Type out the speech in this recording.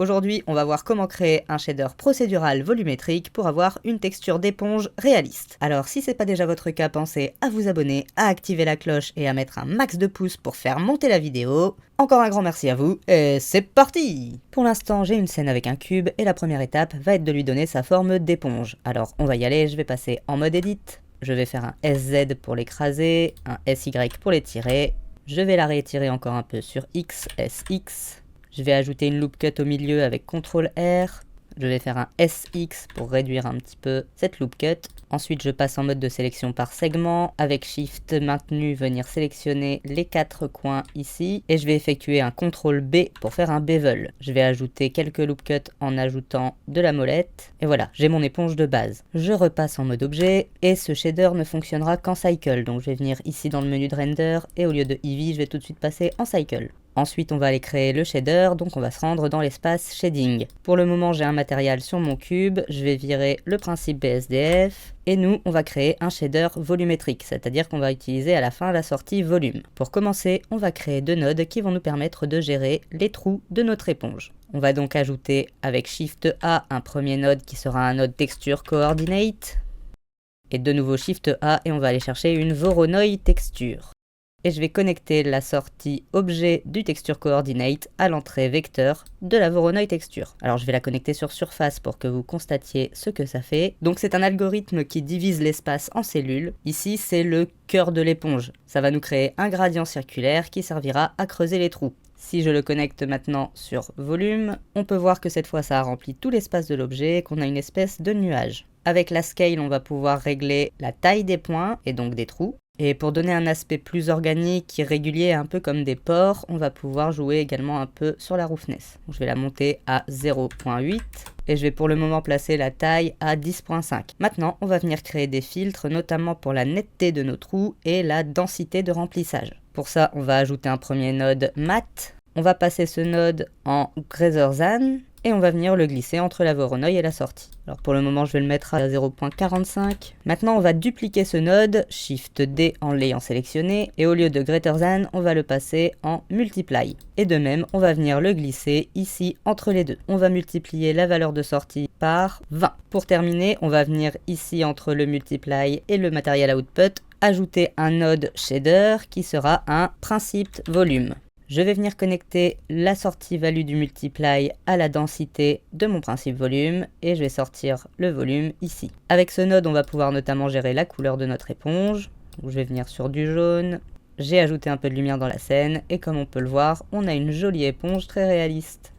Aujourd'hui, on va voir comment créer un shader procédural volumétrique pour avoir une texture d'éponge réaliste. Alors si c'est pas déjà votre cas, pensez à vous abonner, à activer la cloche et à mettre un max de pouces pour faire monter la vidéo. Encore un grand merci à vous, et c'est parti! Pour l'instant, j'ai une scène avec un cube, et la première étape va être de lui donner sa forme d'éponge. Alors on va y aller, je vais passer en mode edit. Je vais faire un SZ pour l'écraser, un SY pour l'étirer. Je vais la réétirer encore un peu sur X, SX. Je vais ajouter une loop cut au milieu avec CTRL R. Je vais faire un SX pour réduire un petit peu cette loop cut. Ensuite, je passe en mode de sélection par segment. Avec Shift maintenu, venir sélectionner les 4 coins ici. Et je vais effectuer un CTRL B pour faire un bevel. Je vais ajouter quelques loop cuts en ajoutant de la molette. Et voilà, j'ai mon éponge de base. Je repasse en mode objet. Et ce shader ne fonctionnera qu'en cycle. Donc je vais venir ici dans le menu de render. Et au lieu de Eevee, je vais tout de suite passer en cycle. Ensuite, on va aller créer le shader, donc on va se rendre dans l'espace shading. Pour le moment, j'ai un matériel sur mon cube, je vais virer le principe BSDF, et nous, on va créer un shader volumétrique, c'est-à-dire qu'on va utiliser à la fin la sortie volume. Pour commencer, on va créer 2 nodes qui vont nous permettre de gérer les trous de notre éponge. On va donc ajouter avec Shift A un premier node qui sera un node texture coordinate, et de nouveau Shift A, et on va aller chercher une Voronoi texture. Et je vais connecter la sortie objet du texture coordinate à l'entrée vecteur de la Voronoi texture. Alors je vais la connecter sur surface pour que vous constatiez ce que ça fait. Donc c'est un algorithme qui divise l'espace en cellules. Ici c'est le cœur de l'éponge. Ça va nous créer un gradient circulaire qui servira à creuser les trous. Si je le connecte maintenant sur volume, on peut voir que cette fois ça a rempli tout l'espace de l'objet et qu'on a une espèce de nuage. Avec la scale, on va pouvoir régler la taille des points et donc des trous. Et pour donner un aspect plus organique et régulier, un peu comme des pores, on va pouvoir jouer également un peu sur la roughness. Je vais la monter à 0.8 et je vais pour le moment placer la taille à 10.5. Maintenant, on va venir créer des filtres, notamment pour la netteté de nos trous et la densité de remplissage. Pour ça, on va ajouter un premier node mat. On va passer ce node en greater than et on va venir le glisser entre la Voronoi et la sortie. Alors pour le moment, je vais le mettre à 0.45. Maintenant, on va dupliquer ce node, Shift D en l'ayant sélectionné, et au lieu de greater than, on va le passer en multiply. Et de même, on va venir le glisser ici entre les deux. On va multiplier la valeur de sortie par 20. Pour terminer, on va venir ici entre le multiply et le material output, ajouter un node shader qui sera un principe volume. Je vais venir connecter la sortie value du multiply à la densité de mon principe volume et je vais sortir le volume ici. Avec ce node, on va pouvoir notamment gérer la couleur de notre éponge. Donc, je vais venir sur du jaune. J'ai ajouté un peu de lumière dans la scène et comme on peut le voir, on a une jolie éponge très réaliste.